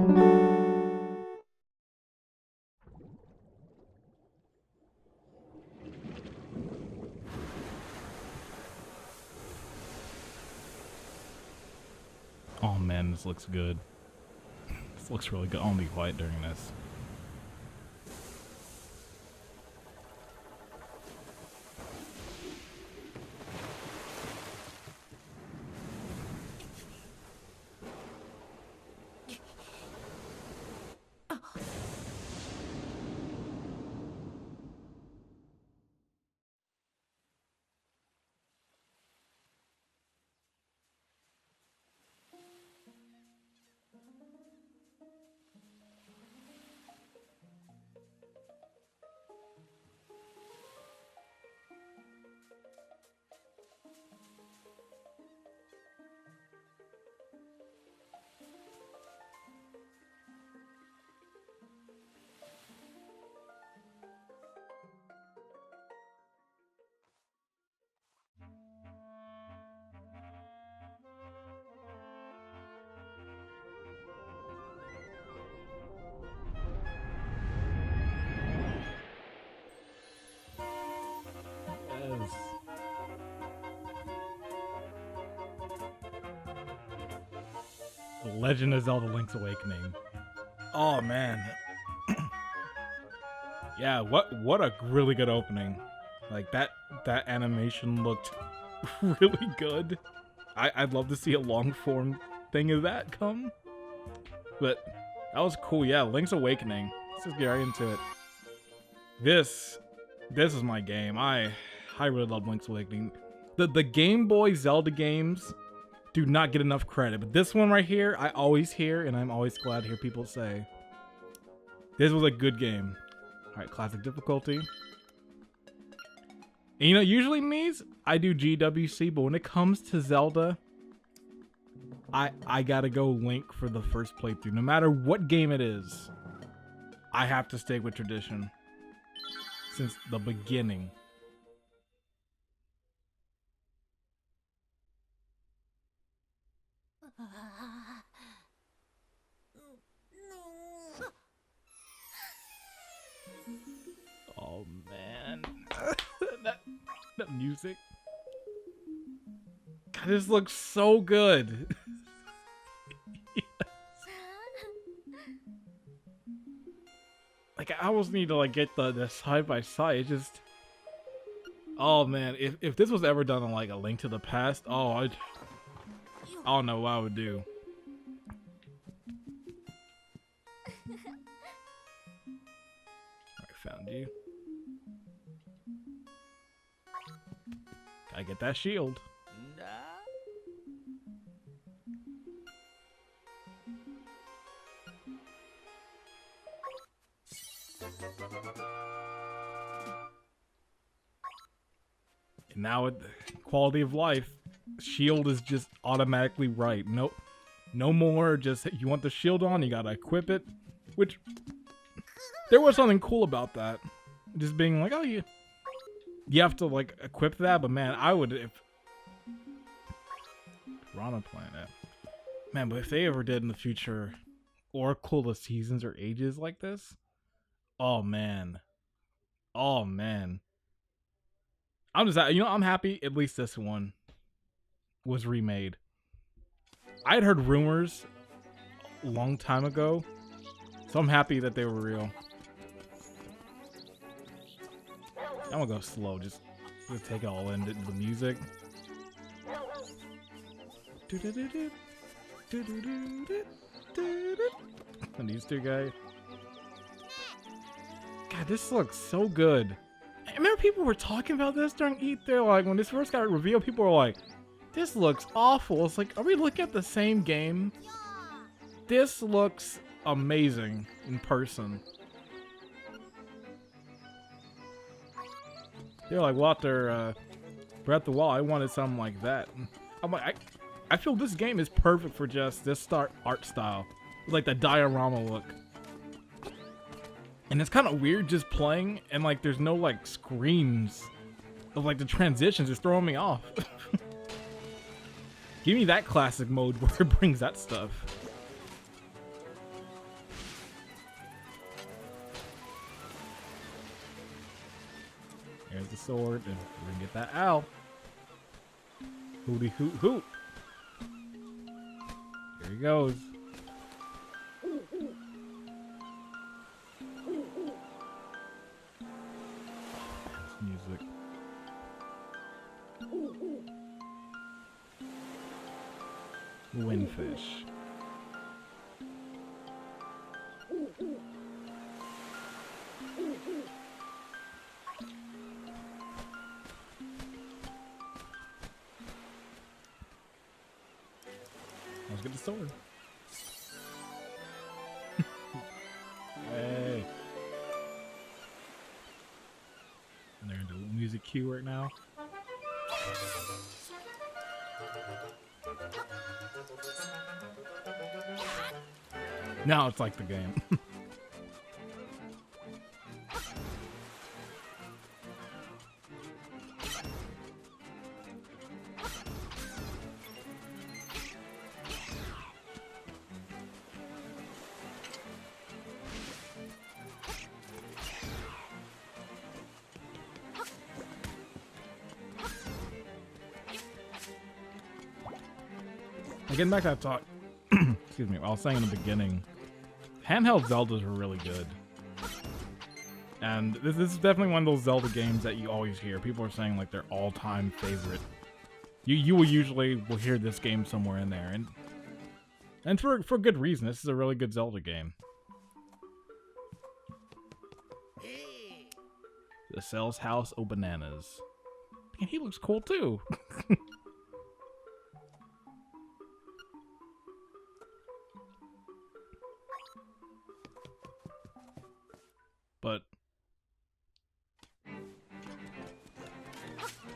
Oh man, this looks good. This looks really good. I'll be quiet during this. Yes. Legend of Zelda Link's Awakening. Oh man. Yeah, what a really good opening. Like that animation looked really good. I'd love to see a long form thing of that come. But that was cool. Yeah, Link's Awakening. Let's just get right into it. This is my game. I really love Link's Awakening. The Game Boy Zelda games do not get enough credit, but this one right here, I always hear, and I'm always glad to hear people say, this was a good game. All right, classic difficulty. And you know, usually I do GWC, but when it comes to Zelda, I gotta go Link for the first playthrough. No matter what game it is, I have to stick with tradition since the beginning. Oh man, that music. God, this looks so good. Yes. Like I almost need to like get the side by side. It just, oh man, if this was ever done on like A Link to the Past, oh I don't know what I would do. I found you. Gotta get that shield. And now with quality of life, shield is just automatically right. No more just you want the shield on, you gotta equip it. Which there was something cool about that. Just being like, oh you have to like equip that, but man, I would if Piranha Planet. Man, but if they ever did in the future Oracle of Seasons or Ages like this, oh man. Oh man. I'm just, you know, I'm happy at least this one was remade. I had heard rumors a long time ago, so I'm happy that they were real. I'm gonna go slow, just take it all in, the music. And these two guys. God, this looks so good. I remember people were talking about this during E3. They're like, when this first got revealed, people were like, this looks awful. It's like, are we looking at the same game? This looks amazing in person. They're like, well, after Breath of the Wild, I wanted something like that. I'm like, I feel this game is perfect for just this art style. Like the diorama look. And it's kind of weird just playing and like there's no like screams of like the transitions. It's throwing me off. Give me that classic mode where it brings that stuff. There's the sword, and we're gonna get that owl. Hooty hoot hoot. Here he goes. Music. Windfish. Let's get the sword. Hey. And they're into music cue right now. Now it's like the game. Getting back to that talk, excuse me, I was saying in the beginning, handheld Zeldas are really good. And this is definitely one of those Zelda games that you always hear. People are saying like their all-time favorite. You will usually hear this game somewhere in there, and for good reason. This is a really good Zelda game. The Cell's House O Bananas. And he looks cool too. But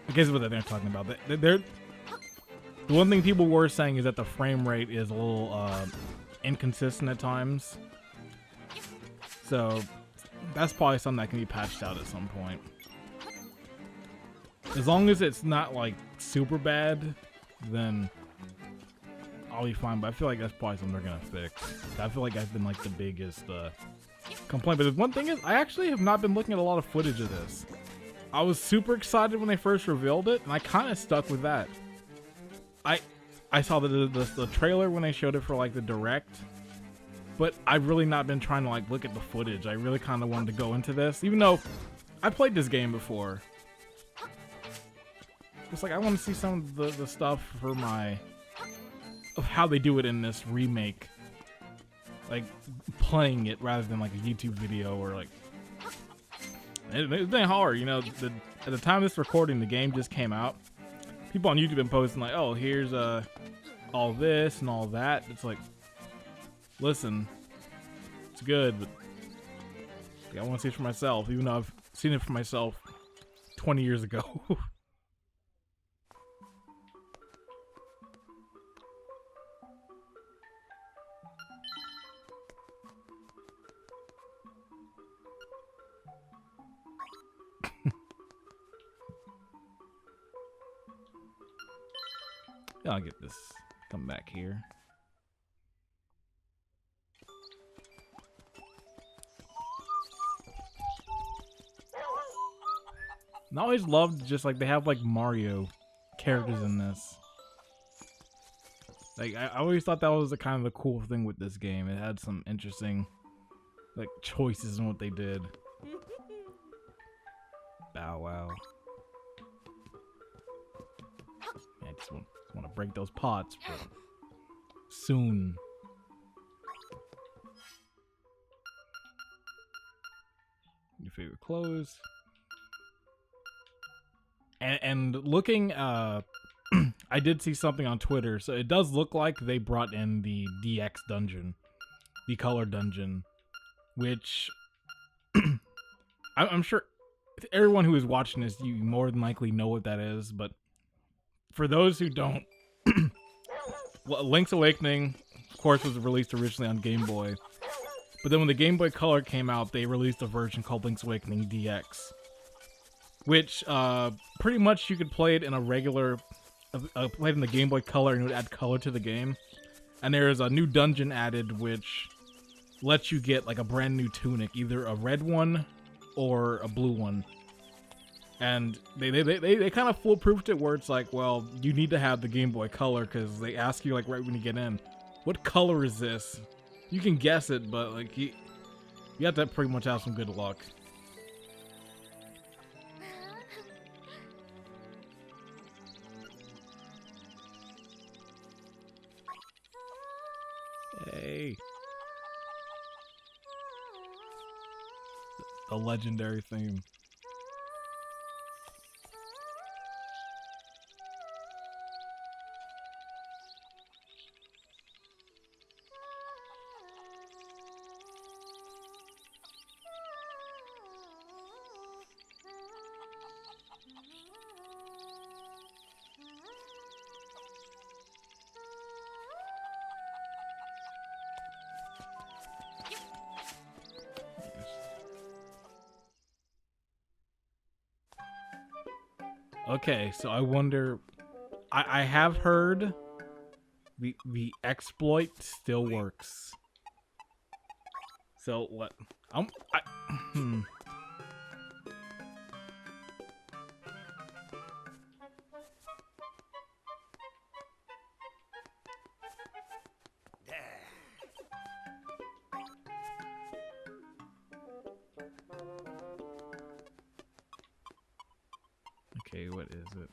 I guess what they're talking about. The one thing people were saying is that the frame rate is a little inconsistent at times. So that's probably something that can be patched out at some point. As long as it's not like super bad, then I'll be fine. But I feel like that's probably something they're gonna fix. I feel like that's been like the biggest complaint. But the one thing is, I actually have not been looking at a lot of footage of this. I was super excited when they first revealed it, and I kind of stuck with that. I saw the trailer when they showed it for like the direct, but I've really not been trying to like look at the footage. I really kind of wanted to go into this, even though I played this game before. It's like I want to see some of the stuff for of how they do it in this remake. Like playing it rather than like a YouTube video or like it's been hard, you know. At the time of this recording, the game just came out. People on YouTube have been posting like, "Oh, here's all this and all that." It's like, listen, it's good, but I want to see it for myself, even though I've seen it for myself 20 years ago. I'll get this. Come back here. And I always loved just like they have like Mario characters in this. Like I always thought that was the kind of the cool thing with this game. It had some interesting like choices in what they did. Bow wow. Yeah, I just want to break those pots, but soon. Your favorite clothes. And looking, I did see something on Twitter, so it does look like they brought in the DX dungeon, the color dungeon, which I'm sure everyone who is watching this, you more than likely know what that is, but for those who don't, Link's Awakening, of course, was released originally on Game Boy, but then when the Game Boy Color came out, they released a version called Link's Awakening DX, which pretty much you could play it in a regular, play it in the Game Boy Color and it would add color to the game. And there's a new dungeon added which lets you get like a brand new tunic, either a red one or a blue one. And they kind of foolproofed it where it's like, well, you need to have the Game Boy Color because they ask you like right when you get in, what color is this? You can guess it, but like you have to pretty much have some good luck. Hey. The legendary theme. Okay, so I wonder. I have heard the exploit still works. So what? Hmm. Okay, what is it?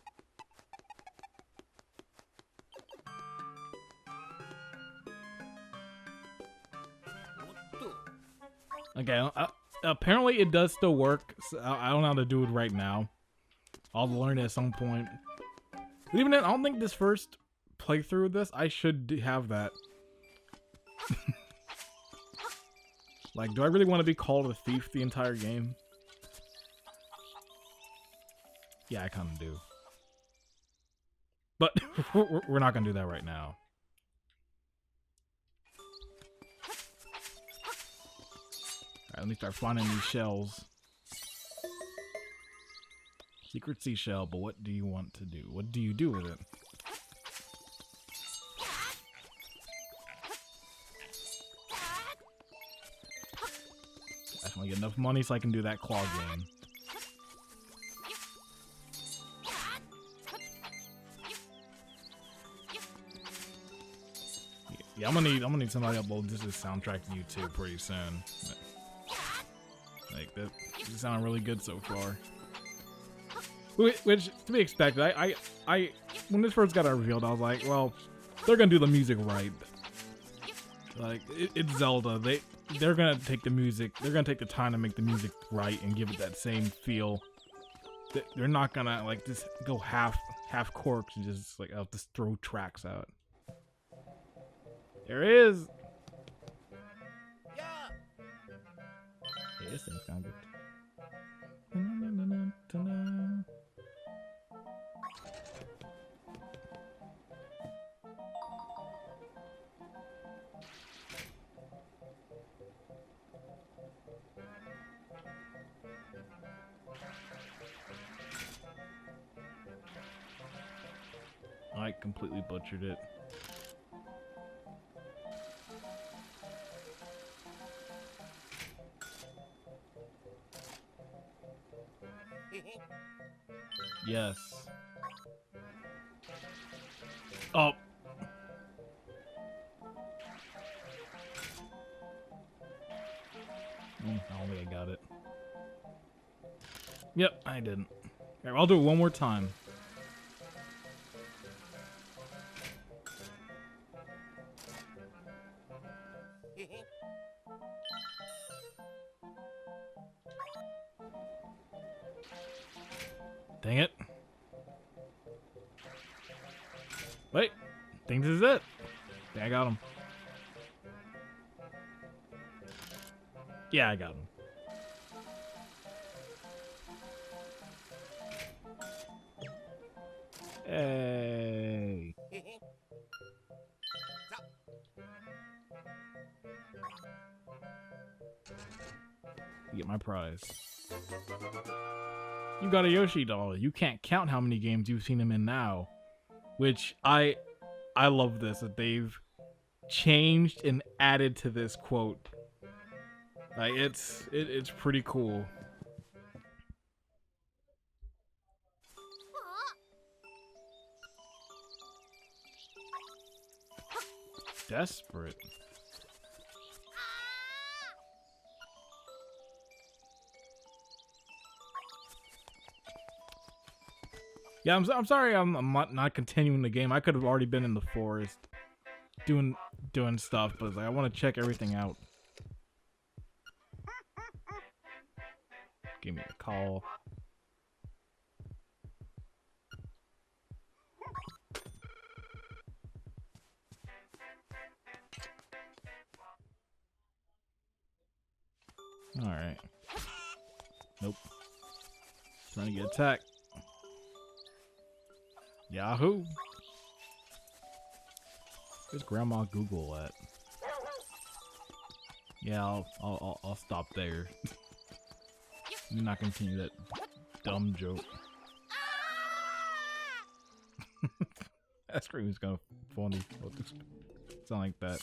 Okay, apparently it does still work. So I don't know how to do it right now. I'll learn it at some point. But even then, I don't think this first playthrough of this, I should have that. Like, do I really want to be called a thief the entire game? Yeah, I kind of do. But we're not going to do that right now. Alright, let me start finding these shells. Secret seashell, but what do you want to do? What do you do with it? Definitely get enough money so I can do that claw game. Yeah, I'm gonna need somebody to upload this as soundtrack to YouTube pretty soon. Like that sound really good so far. Which to be expected. I when this first got revealed, I was like, well, they're gonna do the music right. Like it's Zelda. They're gonna take the music. They're gonna take the time to make the music right and give it that same feel. They're not gonna like just go half corks and just like I'll just throw tracks out. There it is. Hey, this thing's kind of good. I completely butchered it. Yes. Oh. I don't think I got it. Yep, I didn't. Here, I'll do it one more time. Dang it. Wait. I think this is it. Yeah, I got him. Yeah, I got him. Hey. You get my prize. You got a Yoshi doll. You can't count how many games you've seen him in now. Which I love this, that they've changed and added to this quote. Like it's pretty cool. Desperate. Yeah, I'm sorry I'm not continuing the game. I could have already been in the forest doing stuff, but like, I want to check everything out. Give me a call. Alright. Nope. Trying to get attacked. Yahoo! Where's Grandma Google at? Yeah, I'll stop there. I'm not continue that dumb joke. That scream is kind of funny. Sound like that.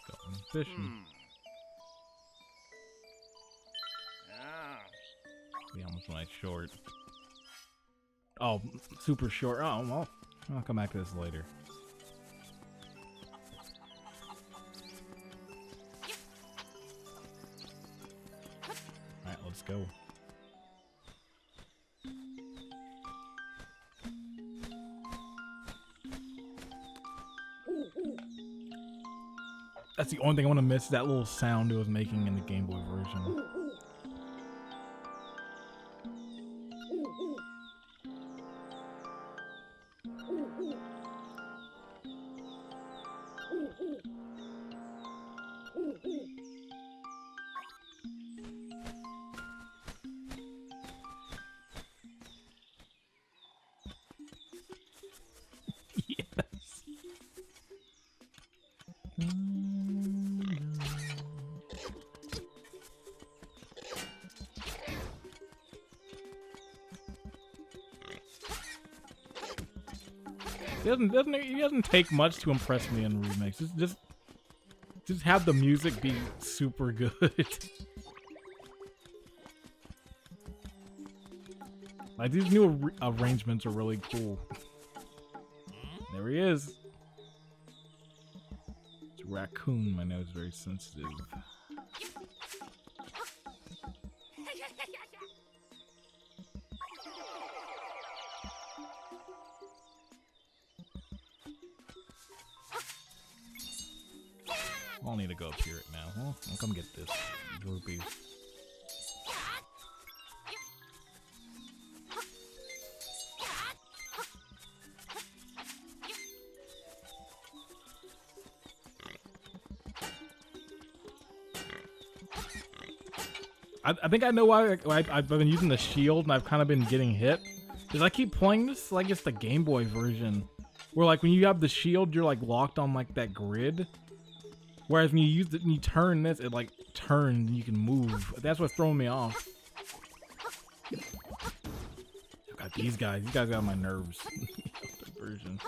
Going fishing. Yeah, almost went short. Oh, super short. Oh, well, I'll come back to this later. Alright, let's go. That's the only thing I want to miss, that little sound it was making in the Game Boy version. It doesn't take much to impress me in remakes. Just have the music be super good. Like, these new arrangements are really cool. There he is. It's a raccoon. My nose is very sensitive. I'll need to go up here right now. Well, I'll come get this rupees. I think I know why I've been using the shield and I've kind of been getting hit. Because I keep playing this like it's the Game Boy version. Where like when you have the shield, you're like locked on like that grid. Whereas when you use it and you turn this, it like turns and you can move. That's what's throwing me off. I got these guys. These guys got on my nerves. The version.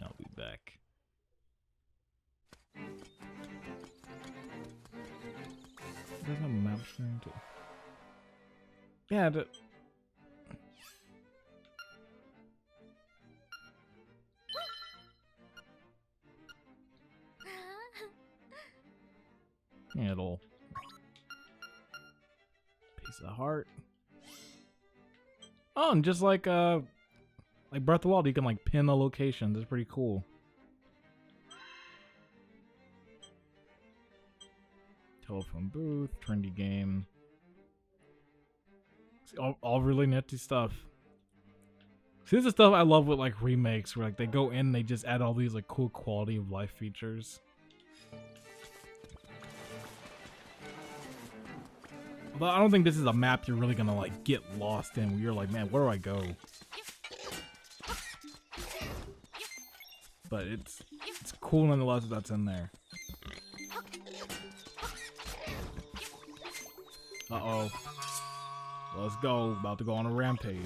I'll be back. There's no map screen too. Yeah, yeah, little piece of heart. Oh, and just like Breath of the Wild, you can like pin the locations. It's pretty cool. Telephone booth, trendy game. All really nifty stuff. See, this is stuff I love with like remakes, where like they go in and they just add all these like cool quality of life features. Although I don't think this is a map you're really gonna like get lost in, where you're like, man, where do I go? But it's cool nonetheless that that's in there. Uh-oh. Let's go. About to go on a rampage.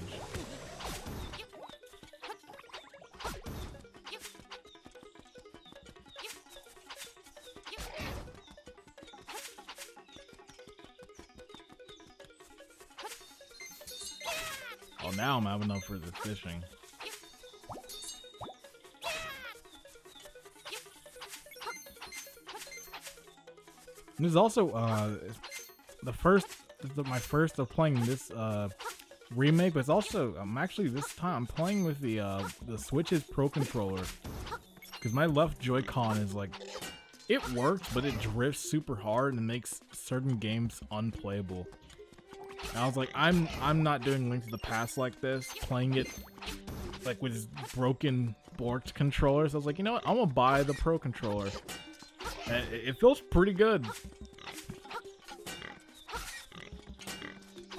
Oh, now I'm having enough for the fishing. This is also my first of playing this remake, but it's also actually this time I'm playing with the Switch's Pro controller, because my left Joy-Con is like, it works, but it drifts super hard and makes certain games unplayable. And I was like, I'm not doing Link to the Past like this, playing it like with his broken borked controller. So I was like, you know what? I'm gonna buy the Pro controller. And it feels pretty good.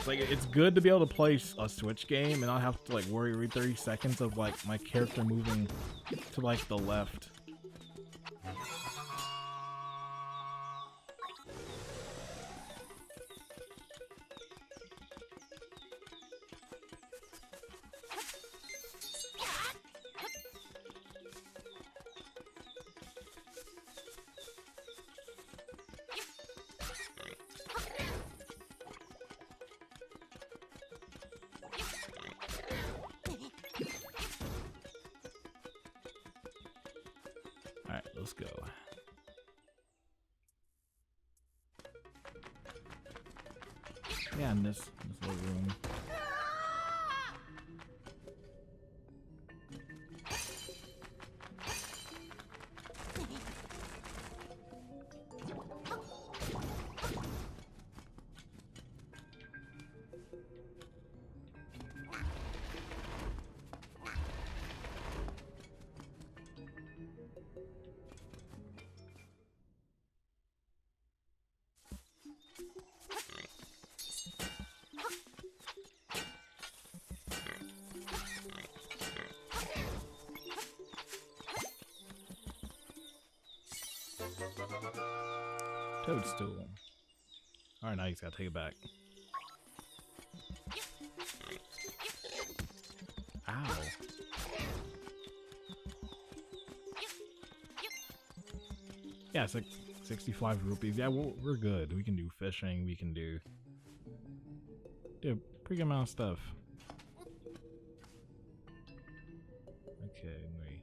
Like, it's good to be able to play a Switch game and not have to like worry every 30 seconds of like my character moving to like the left. Alright, let's go. Yeah, in this little room. Toadstool. Alright, now you just gotta take it back. Ow. Yeah, it's like 65 rupees. Yeah, we're good. We can do fishing. We can do a pretty good amount of stuff. Okay, wait.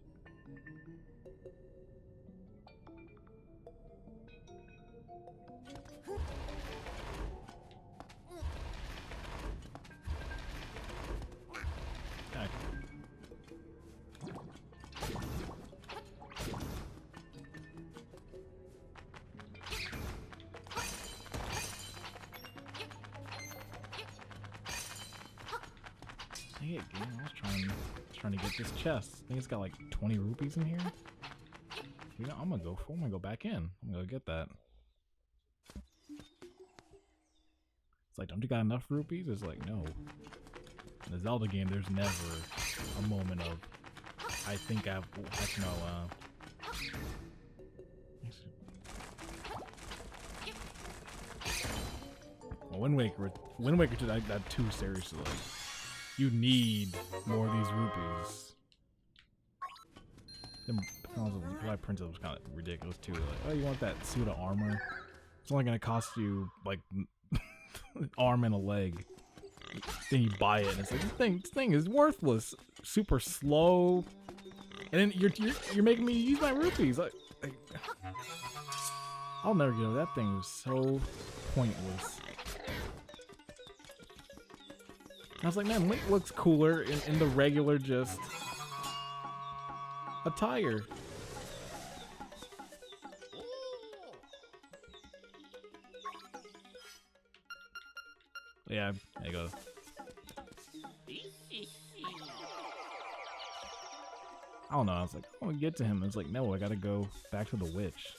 Dang it, game. I was trying to get this chest. I think it's got like 20 rupees in here. You know, I'm gonna go back in. I'm gonna go get that. It's like, don't you got enough rupees? It's like, no. In the Zelda game, there's never a moment of, I think I've, heck no, well, Wind Waker took that too seriously. Like, you need more of these rupees. The Black Princess was kind of ridiculous too. Like, oh, you want that suit of armor? It's only gonna cost you like arm and a leg. Then you buy it, and it's like, this thing is worthless. Super slow, and then you're making me use my rupees. Like I'll never get over that. Thing was so pointless. I was like, man, Link looks cooler in the regular just attire. Yeah, there you go. I don't know. I was like, I want to get to him. It's like, no, I gotta go back to the witch.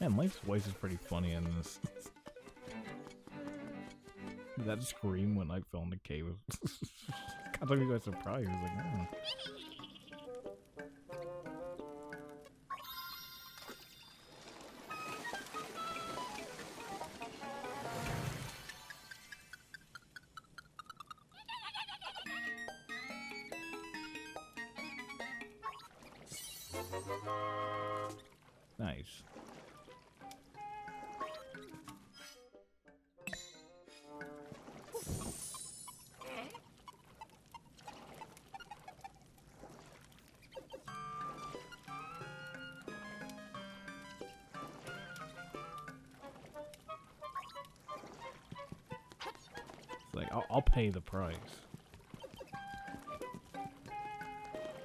Man, Link's voice is pretty funny in this. That scream when I fell in the cave. I thought you guys surprised. I was like, oh. Nice. It's like, I'll pay the price.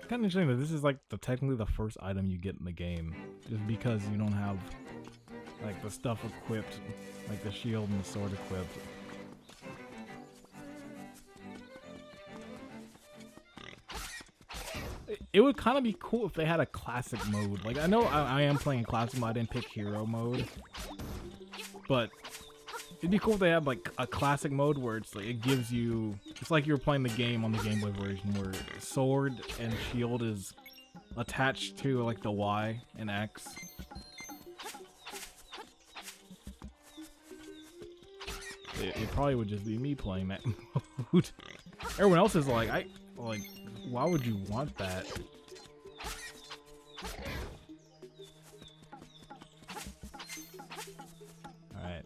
Kind of interesting that this is like technically the first item you get in the game, just because you don't have like the stuff equipped, like the shield and the sword equipped. It would kind of be cool if they had a classic mode. Like, I know I am playing classic mode, I didn't pick hero mode, but it'd be cool if they had like a classic mode where it's like it gives you, it's like you're playing the game on the Game Boy version where sword and shield is attached to like the Y and X. It probably would just be me playing that mode. Everyone else is like, why would you want that? Alright.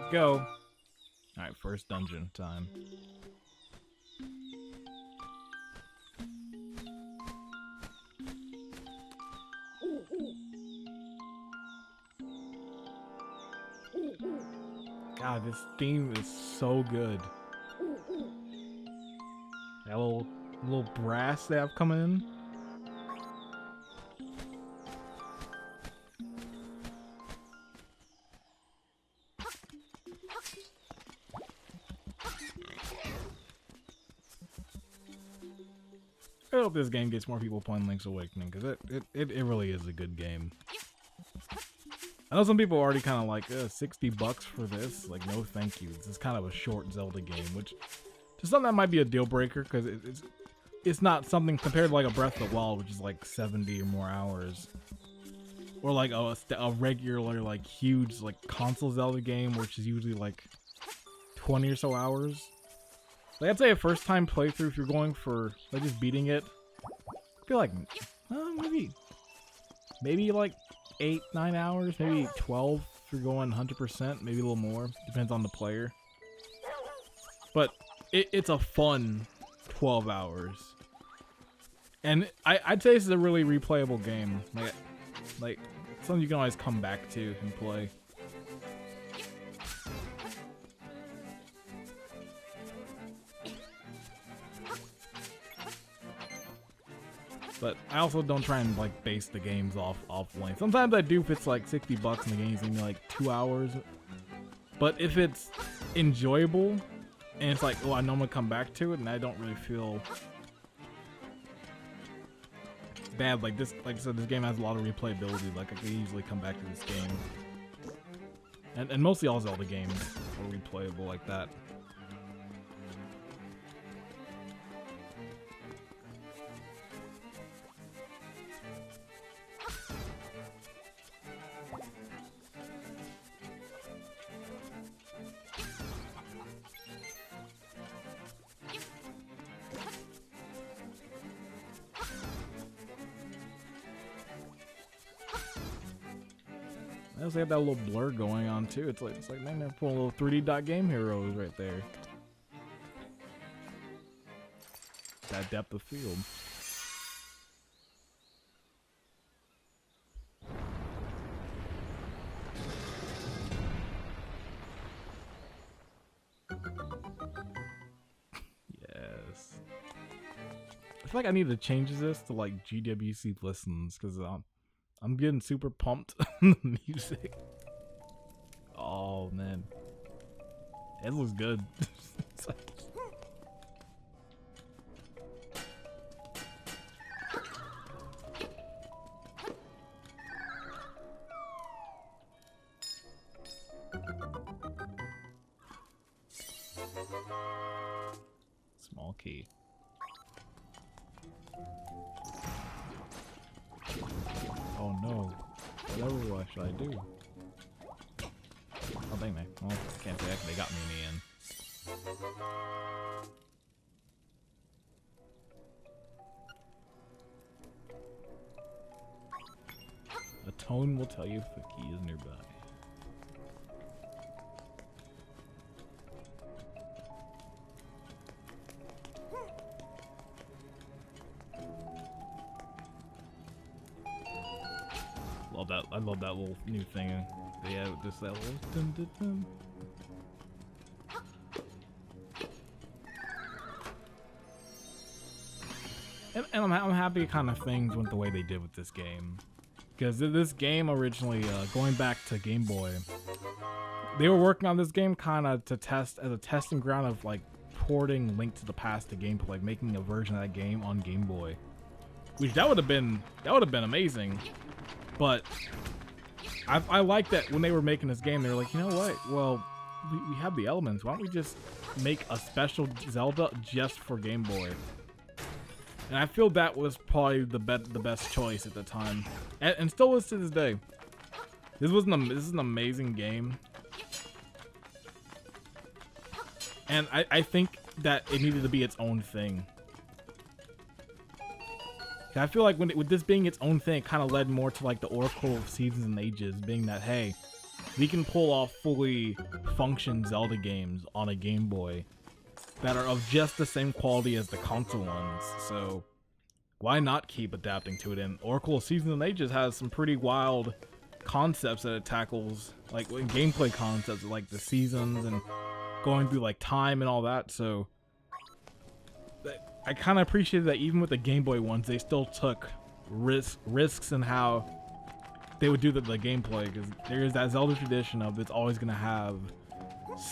Go. Alright, first dungeon time. God, this theme is so good. That little brass they have coming in. I hope this game gets more people playing Link's Awakening, because it really is a good game. I know some people are already kind of like, $60 for this? Like, no thank you. This is kind of a short Zelda game, which to some that might be a deal breaker, because it's not something compared to like a Breath of the Wild, which is like 70 or more hours. Or like a regular, like, huge, like, console Zelda game, which is usually like 20 or so hours. Like, I'd say a first time playthrough, if you're going for, like, just beating it, I feel like, maybe like 8-9 hours, maybe 12 if you're going 100%, maybe a little more, depends on the player. But it's a fun 12 hours. And I'd say this is a really replayable game. Like something you can always come back to and play. But I also don't try and like base the games off length. Sometimes I do if it's like $60 and the game's gonna be like 2 hours. But if it's enjoyable and it's like, oh, I know I'm gonna come back to it, and I don't really feel bad. Like this, like I said, this game has a lot of replayability. Like I can easily come back to this game. And mostly all Zelda games are replayable like that. Plus they have that little blur going on too. It's like man, they're pulling little 3D dot game heroes right there. That depth of field. Yes. I feel like I need to change this to like GWC listens because I'm getting super pumped on the music. Oh man, it looks good. It's like, small key. Oh no, what should I do? Oh dang, man. Well, I can't say that 'cause they got me in the end. A tone will tell you if a key is nearby. Love that! I love that little new thing. Yeah, just that little dun, dun, dun. And I'm happy kind of things went the way they did with this game. Because this game originally, going back to Game Boy, they were working on this game kind of to test as a testing ground of like porting Link to the Past to Game Boy, like making a version of that game on Game Boy. Which that would have been amazing. But I like that when they were making this game, they were like, you know what? Well, we have the elements. Why don't we just make a special Zelda just for Game Boy? And I feel that was probably the best choice at the time, and still is to this day. This is an amazing game, and I think that it needed to be its own thing. I feel like with this being its own thing, it kind of led more to like the Oracle of Seasons and Ages, being that hey, we can pull off fully function Zelda games on a Game Boy that are of just the same quality as the console ones, so why not keep adapting to it? And Oracle of Seasons and Ages has some pretty wild concepts that it tackles, like gameplay concepts like the seasons and going through like time and all that, so I kind of appreciated that even with the Game Boy ones, they still took risks in how they would do the gameplay, because there is that Zelda tradition of it's always going to have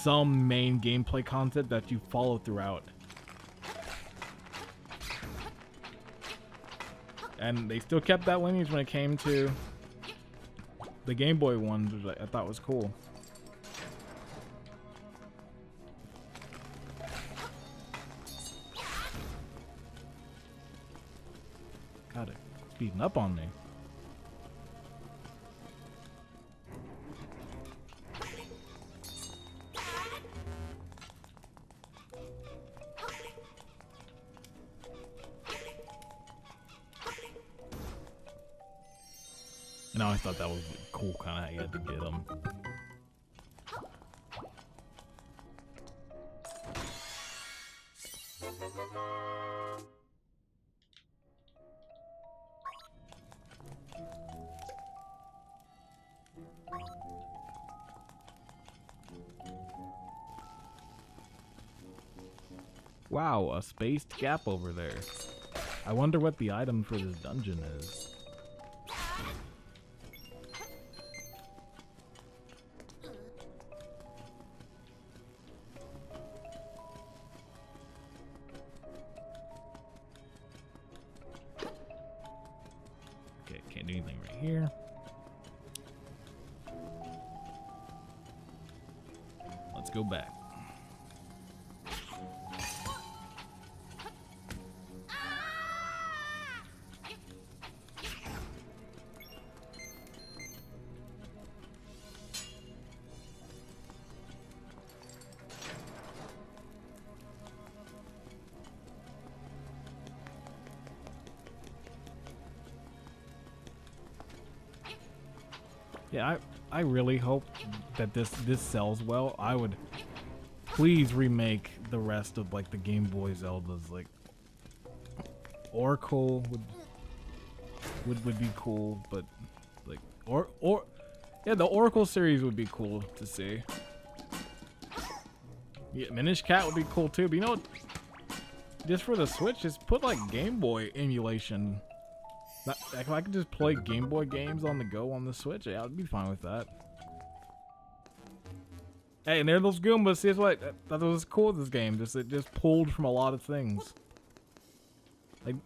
some main gameplay concept that you follow throughout. And they still kept that lineage when it came to the Game Boy ones, which I thought was cool. God, it's speeding up on me. And I always thought that was cool, kind of how you had to get them. Wow, a spaced gap over there. I wonder what the item for this dungeon is. Okay, can't do anything right here. Let's go back. Yeah, I really hope that this sells well. I would please remake the rest of like the Game Boy Zeldas. Like Oracle would be cool, but like yeah, the Oracle series would be cool to see. Yeah, Minish Cat would be cool too. But you know what? Just for the Switch, just put like Game Boy emulation. If I could just play Game Boy games on the go on the Switch, yeah, I'd be fine with that. Hey, and there are those Goombas. See, that's what I thought was cool with this game. It just pulled from a lot of things. Like,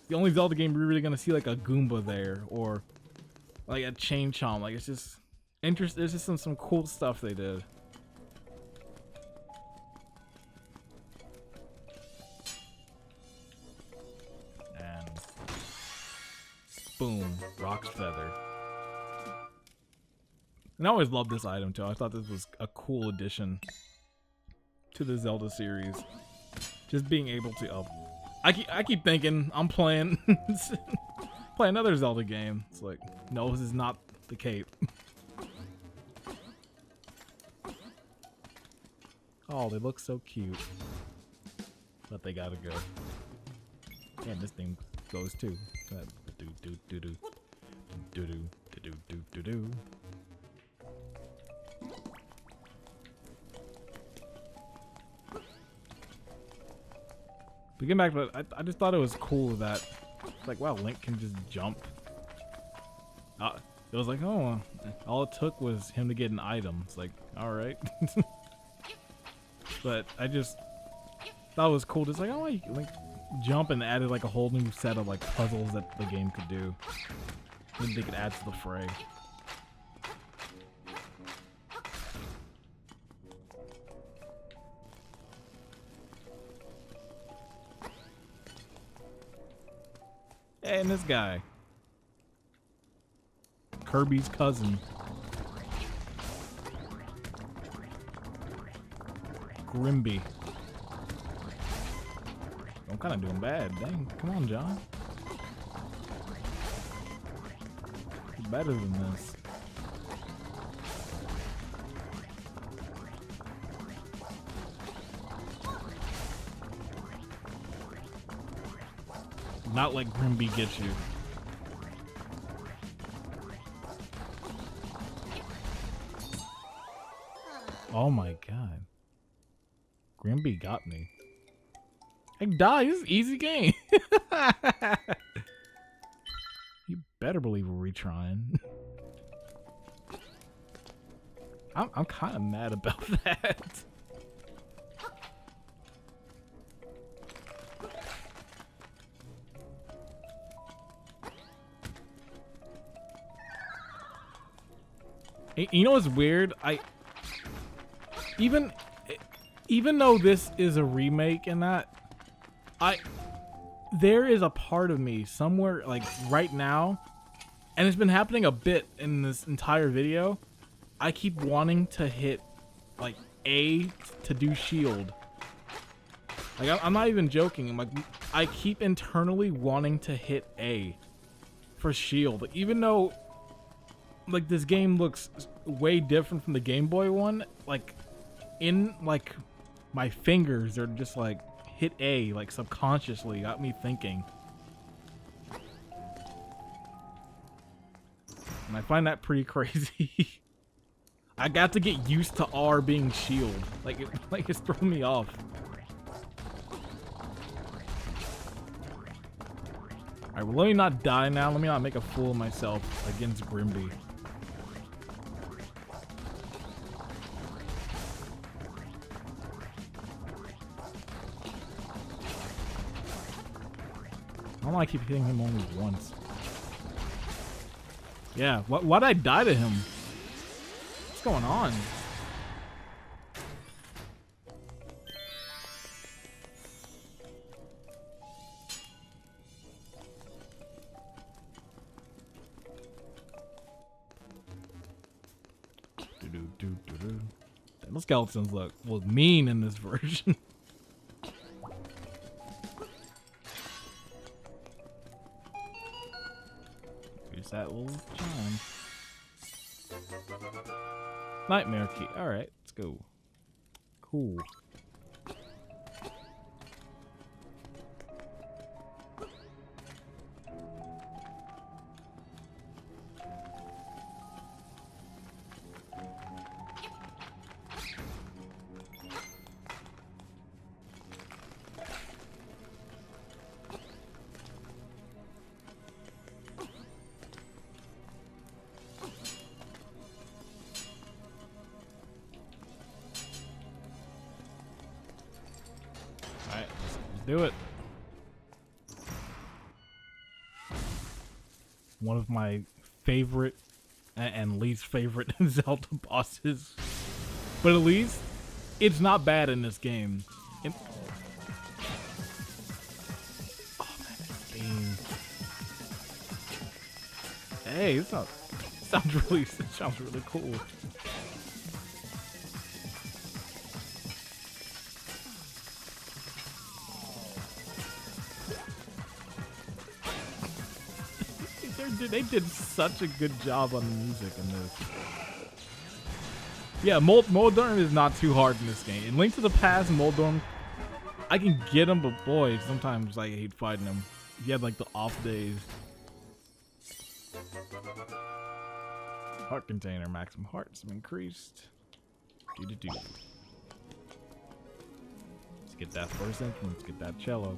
the only Zelda game you're really gonna see like a Goomba there, or like a Chain Chomp. Like, it's just interesting. There's just some cool stuff they did. Boom, Rock's Feather. And I always loved this item too. I thought this was a cool addition to the Zelda series. Just being able to, I keep thinking I'm playing play another Zelda game. It's like, no, this is not the cape. Oh, they look so cute. But they gotta go. And this thing goes too. Do do do do do do do do do do. But getting back to it, I just thought it was cool that it's like, wow, Link can just jump. It was like, oh, all it took was him to get an item. It's like, all right. But I just thought it was cool. Just like, oh, you can, like, jump, and added like a whole new set of like puzzles that the game could do. And they could add to the fray. Hey, and this guy, Kirby's cousin, Grimby. I'm kind of doing bad. Dang, come on, John. You're better than this. Not let Grimby get you. Oh my god. Grimby got me. Hey, die, this is an easy game. You better believe we're retrying. I'm kind of mad about that. You know what's weird? Even though this is a remake and that, there is a part of me somewhere, like right now, and it's been happening a bit in this entire video. I keep wanting to hit like A to do shield. Like, I'm not even joking. I'm like, I keep internally wanting to hit A for shield, even though like this game looks way different from the Game Boy one. Like, in like my fingers are just like hit A, like subconsciously got me thinking. And I find that pretty crazy. I got to get used to R being shield. Like it's throwing me off. Alright, well, let me not die now. Let me not make a fool of myself against Grimby. I don't know why I keep hitting him only once. Yeah, why'd I die to him? What's going on? Those skeletons look mean in this version. Here's that little chime. Nightmare key. Alright, let's go. Cool. Alright, let's do it. One of my favorite and least favorite Zelda bosses. But at least it's not bad in this game. Oh man, this theme. Hey, it sounds really cool. They did such a good job on the music in this. Yeah, Moldorm is not too hard in this game. In Link to the Past, Moldorm, I can get him, but boy, sometimes I hate fighting him. If you have like the off days. Heart container, maximum hearts have increased. Let's get that first entrance, let's get that cello.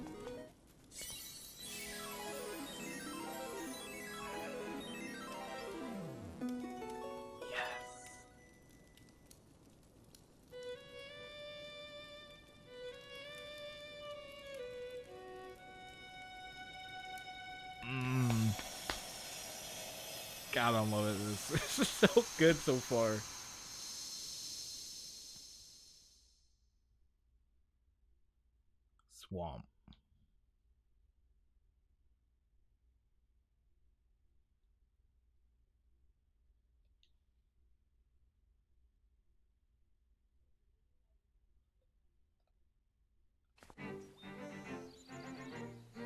God, I love it. This is so good so far. Swamp.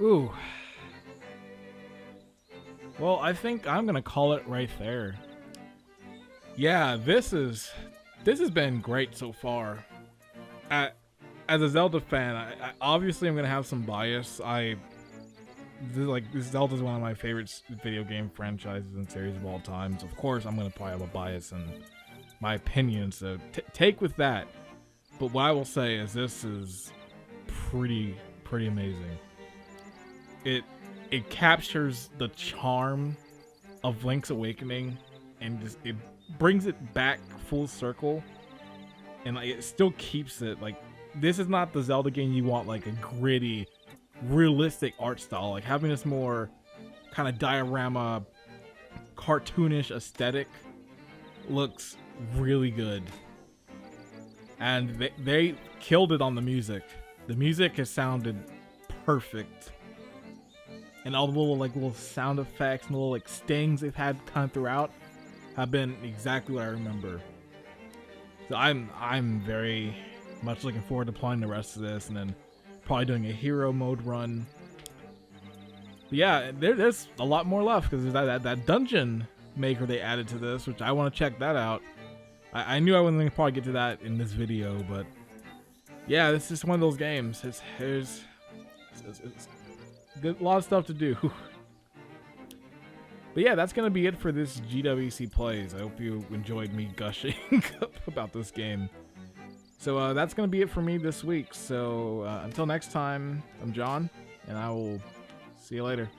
Ooh. Well, I think I'm gonna call it right there. Yeah, this has been great so far. As a Zelda fan, I obviously I'm gonna have some bias. Zelda is one of my favorite video game franchises and series of all time. So of course I'm gonna probably have a bias in my opinion. So take with that. But what I will say is this is pretty amazing. It captures the charm of Link's Awakening and just it brings it back full circle, and like it still keeps it like this is not the Zelda game you want, like a gritty, realistic art style. Like having this more kind of diorama, cartoonish aesthetic looks really good, and they killed it on the music. The music has sounded perfect. And all the little sound effects and little like stings they've had kind of throughout have been exactly what I remember. So I'm very much looking forward to playing the rest of this, and then probably doing a hero mode run. But yeah, there's a lot more left because there's that dungeon maker they added to this, which I want to check that out. I knew I wasn't gonna probably get to that in this video, but yeah, this is one of those games. It's good, a lot of stuff to do. But yeah, that's gonna be it for this GWC Plays. I hope you enjoyed me gushing about this game. So that's gonna be it for me this week. So until next time, I'm John, and I will see you later.